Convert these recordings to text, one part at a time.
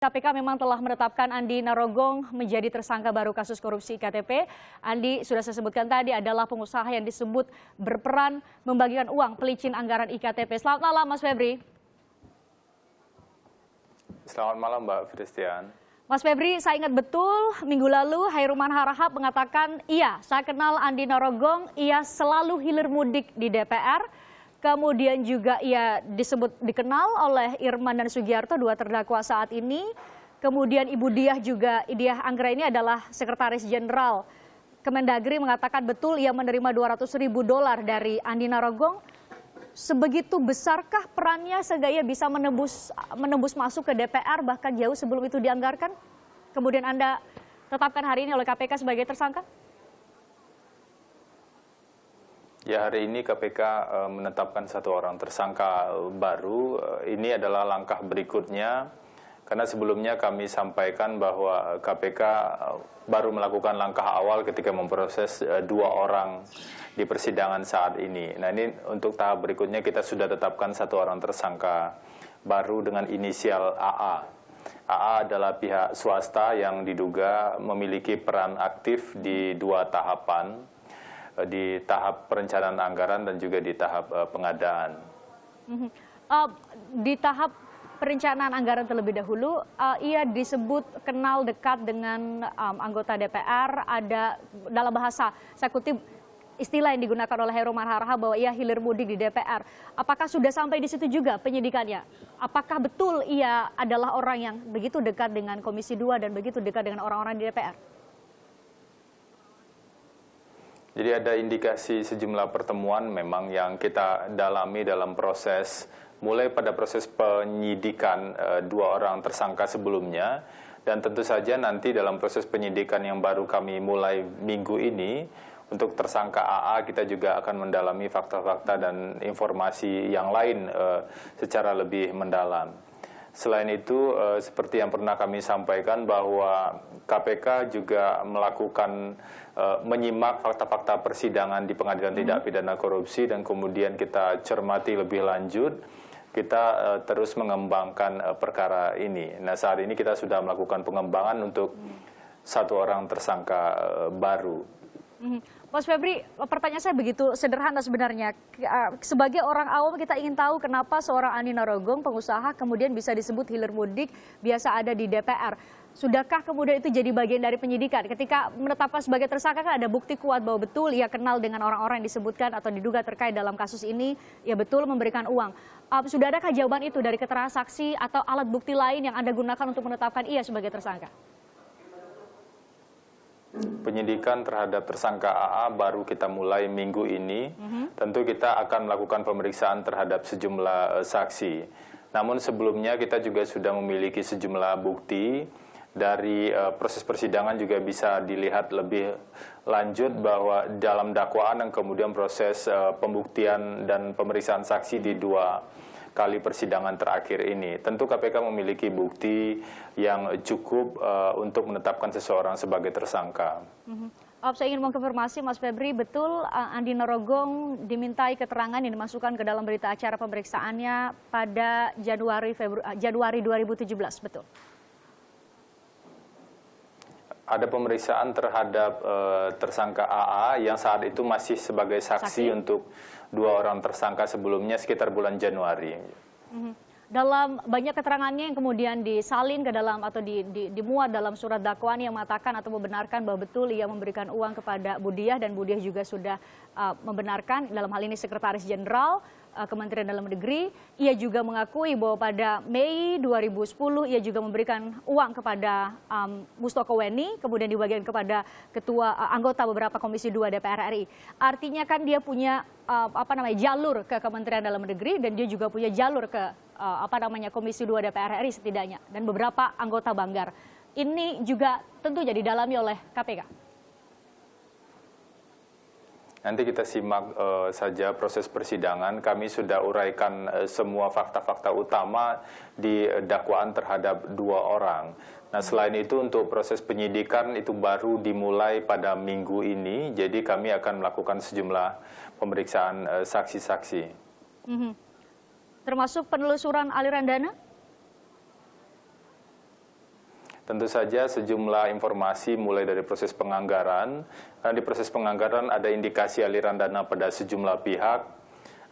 KPK memang telah menetapkan Andi Narogong menjadi tersangka baru kasus korupsi IKTP. Andi sudah saya sebutkan tadi adalah pengusaha yang disebut berperan membagikan uang pelicin anggaran IKTP. Selamat malam Mas Febri. Selamat malam Mbak Christian. Mas Febri, saya ingat betul minggu lalu Hairunman Harahap mengatakan, iya saya kenal Andi Narogong, ia selalu hilir mudik di DPR. Kemudian juga ia dikenal oleh Irman dan Sugiharto, dua terdakwa saat ini. Kemudian Ibu Diah juga, Diah Anggra ini adalah Sekretaris Jenderal Kemendagri, mengatakan betul ia menerima $200.000 dari Andi Narogong. Sebegitu besarkah perannya sehingga ia bisa menembus masuk ke DPR bahkan jauh sebelum itu dianggarkan? Kemudian Anda tetapkan hari ini oleh KPK sebagai tersangka? Ya, hari ini KPK menetapkan satu orang tersangka baru. Ini adalah langkah berikutnya, karena sebelumnya kami sampaikan bahwa KPK baru melakukan langkah awal ketika memproses dua orang di persidangan saat ini. Nah, ini untuk tahap berikutnya kita sudah tetapkan satu orang tersangka baru dengan inisial AA. AA adalah pihak swasta yang diduga memiliki peran aktif di dua tahapan, di tahap perencanaan anggaran dan juga di tahap pengadaan. Di tahap perencanaan anggaran terlebih dahulu, ia disebut kenal dekat dengan anggota DPR. Ada dalam bahasa, saya kutip istilah yang digunakan oleh Hairunman Harahap bahwa ia hilir mudik di DPR. Apakah sudah sampai di situ juga penyidikannya? Apakah betul ia adalah orang yang begitu dekat dengan Komisi 2 dan begitu dekat dengan orang-orang di DPR? Jadi ada indikasi sejumlah pertemuan memang yang kita dalami dalam proses, mulai pada proses penyidikan dua orang tersangka sebelumnya, dan tentu saja nanti dalam proses penyidikan yang baru kami mulai minggu ini, untuk tersangka AA kita juga akan mendalami fakta-fakta dan informasi yang lain secara lebih mendalam. Selain itu, seperti yang pernah kami sampaikan bahwa KPK juga melakukan menyimak fakta-fakta persidangan di Pengadilan Tindak Pidana Korupsi dan kemudian kita cermati lebih lanjut, kita terus mengembangkan perkara ini. Nah, saat ini kita sudah melakukan pengembangan untuk satu orang tersangka baru. Mas Febri, pertanyaan saya begitu sederhana sebenarnya. Sebagai orang awam kita ingin tahu kenapa seorang Andi Narogong, pengusaha, kemudian bisa disebut hilir mudik, biasa ada di DPR. Sudahkah kemudian itu jadi bagian dari penyidikan? Ketika menetapkan sebagai tersangka kan ada bukti kuat bahwa betul ia kenal dengan orang-orang yang disebutkan atau diduga terkait dalam kasus ini, ia betul memberikan uang. Sudah adakah jawaban itu dari keterangan saksi atau alat bukti lain yang Anda gunakan untuk menetapkan ia sebagai tersangka? Penyidikan terhadap tersangka AA baru kita mulai minggu ini. Tentu kita akan melakukan pemeriksaan terhadap sejumlah saksi. Namun sebelumnya kita juga sudah memiliki sejumlah bukti. Dari proses persidangan juga bisa dilihat lebih lanjut bahwa dalam dakwaan dan kemudian proses pembuktian dan pemeriksaan saksi di dua kali persidangan terakhir ini. Tentu KPK memiliki bukti yang cukup untuk menetapkan seseorang sebagai tersangka. Saya ingin mengkonfirmasi Mas Febri, betul Andi Narogong dimintai keterangan yang dimasukkan ke dalam berita acara pemeriksaannya pada Januari 2017, betul? Ada pemeriksaan terhadap tersangka AA yang saat itu masih sebagai saksi untuk dua orang tersangka sebelumnya sekitar bulan Januari. Dalam banyak keterangannya yang kemudian disalin ke dalam atau dimuat dalam surat dakwaan yang mengatakan atau membenarkan bahwa betul ia memberikan uang kepada Bu Diah dan Bu Diah juga sudah membenarkan, dalam hal ini Sekretaris Jenderal Kementerian Dalam Negeri. Ia juga mengakui bahwa pada Mei 2010 ia juga memberikan uang kepada Mustoko Weni, kemudian dibagikan kepada anggota beberapa Komisi 2 DPR RI. Artinya kan dia punya jalur ke Kementerian Dalam Negeri dan dia juga punya jalur ke Komisi 2 DPR RI setidaknya dan beberapa anggota Banggar. Ini juga tentunya didalami oleh KPK. Nanti kita simak saja proses persidangan. Kami sudah uraikan semua fakta-fakta utama di dakwaan terhadap dua orang. Nah, selain itu untuk proses penyidikan itu baru dimulai pada minggu ini. Jadi kami akan melakukan sejumlah pemeriksaan saksi-saksi. Termasuk penelusuran aliran dana? Tentu saja sejumlah informasi mulai dari proses penganggaran. Karena di proses penganggaran ada indikasi aliran dana pada sejumlah pihak.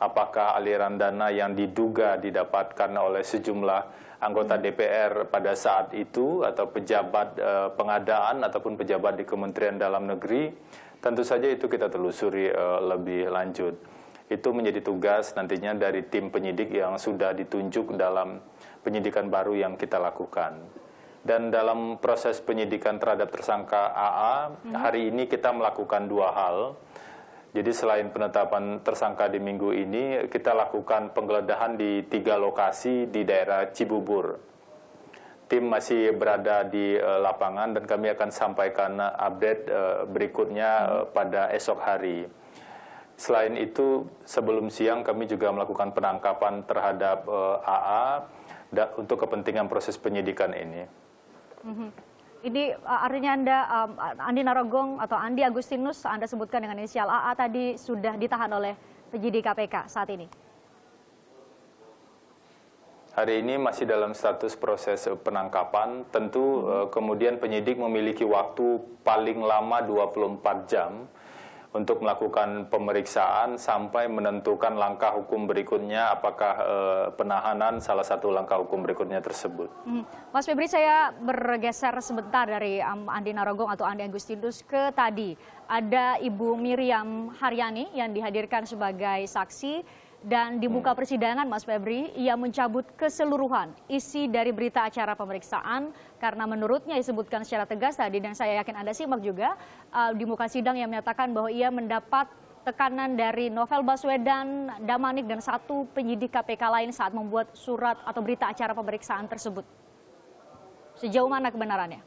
Apakah aliran dana yang diduga didapatkan oleh sejumlah anggota DPR pada saat itu atau pejabat pengadaan ataupun pejabat di Kementerian Dalam Negeri, tentu saja itu kita telusuri lebih lanjut. Itu menjadi tugas nantinya dari tim penyidik yang sudah ditunjuk dalam penyidikan baru yang kita lakukan. Dan dalam proses penyidikan terhadap tersangka AA, hari ini kita melakukan dua hal. Jadi selain penetapan tersangka di minggu ini, kita lakukan penggeledahan di 3 lokasi di daerah Cibubur. Tim masih berada di lapangan dan kami akan sampaikan update berikutnya pada esok hari. Selain itu, sebelum siang kami juga melakukan penangkapan terhadap AA untuk kepentingan proses penyidikan ini. Ini artinya Andi Narogong atau Andi Agustinus, Anda sebutkan dengan inisial AA tadi sudah ditahan oleh penyidik KPK saat ini? Hari ini masih dalam status proses penangkapan. Tentu kemudian penyidik memiliki waktu paling lama 24 jam untuk melakukan pemeriksaan sampai menentukan langkah hukum berikutnya, apakah penahanan salah satu langkah hukum berikutnya tersebut. Mas Febri, saya bergeser sebentar dari Andi Narogong atau Andi Agustinus ke tadi. Ada Ibu Miriam Haryani yang dihadirkan sebagai saksi. Dan di muka persidangan, Mas Febri, ia mencabut keseluruhan isi dari berita acara pemeriksaan karena menurutnya disebutkan secara tegas tadi, dan saya yakin Anda simak juga di muka sidang yang menyatakan bahwa ia mendapat tekanan dari Novel Baswedan, Damanik, dan 1 penyidik KPK lain saat membuat surat atau berita acara pemeriksaan tersebut. Sejauh mana kebenarannya?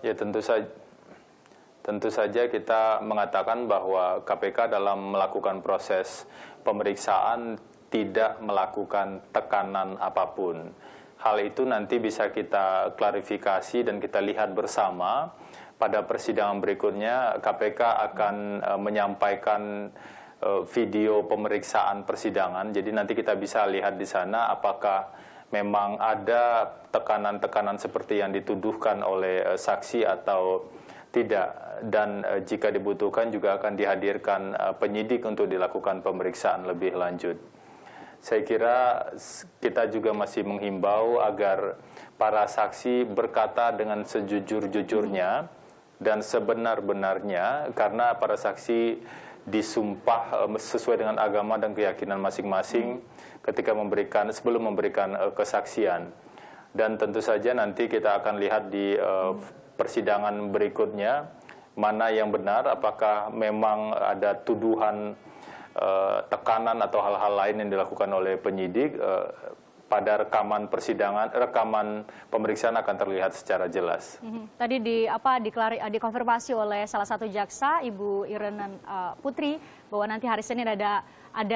Ya, tentu saja kita mengatakan bahwa KPK dalam melakukan proses pemeriksaan tidak melakukan tekanan apapun. Hal itu nanti bisa kita klarifikasi dan kita lihat bersama pada persidangan berikutnya. KPK akan menyampaikan video pemeriksaan persidangan. Jadi nanti kita bisa lihat di sana apakah memang ada tekanan-tekanan seperti yang dituduhkan oleh saksi atau tidak. Dan jika dibutuhkan juga akan dihadirkan penyidik untuk dilakukan pemeriksaan lebih lanjut. Saya kira kita juga masih menghimbau agar para saksi berkata dengan sejujur-jujurnya dan sebenar-benarnya, karena para saksi disumpah sesuai dengan agama dan keyakinan masing-masing ketika sebelum memberikan kesaksian. Dan tentu saja nanti kita akan lihat di persidangan berikutnya mana yang benar, apakah memang ada tuduhan tekanan atau hal-hal lain yang dilakukan oleh penyidik. Pada rekaman pemeriksaan akan terlihat secara jelas. Tadi dikonfirmasi oleh salah satu jaksa, Ibu Irene Putri, bahwa nanti hari Senin ada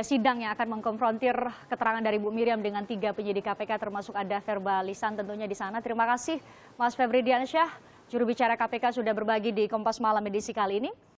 sidang yang akan mengkonfrontir keterangan dari Bu Miriam dengan 3 penyidik KPK, termasuk ada verbalisan tentunya di sana. Terima kasih Mas Febri Diansyah, juru bicara KPK, sudah berbagi di Kompas Malam edisi kali ini.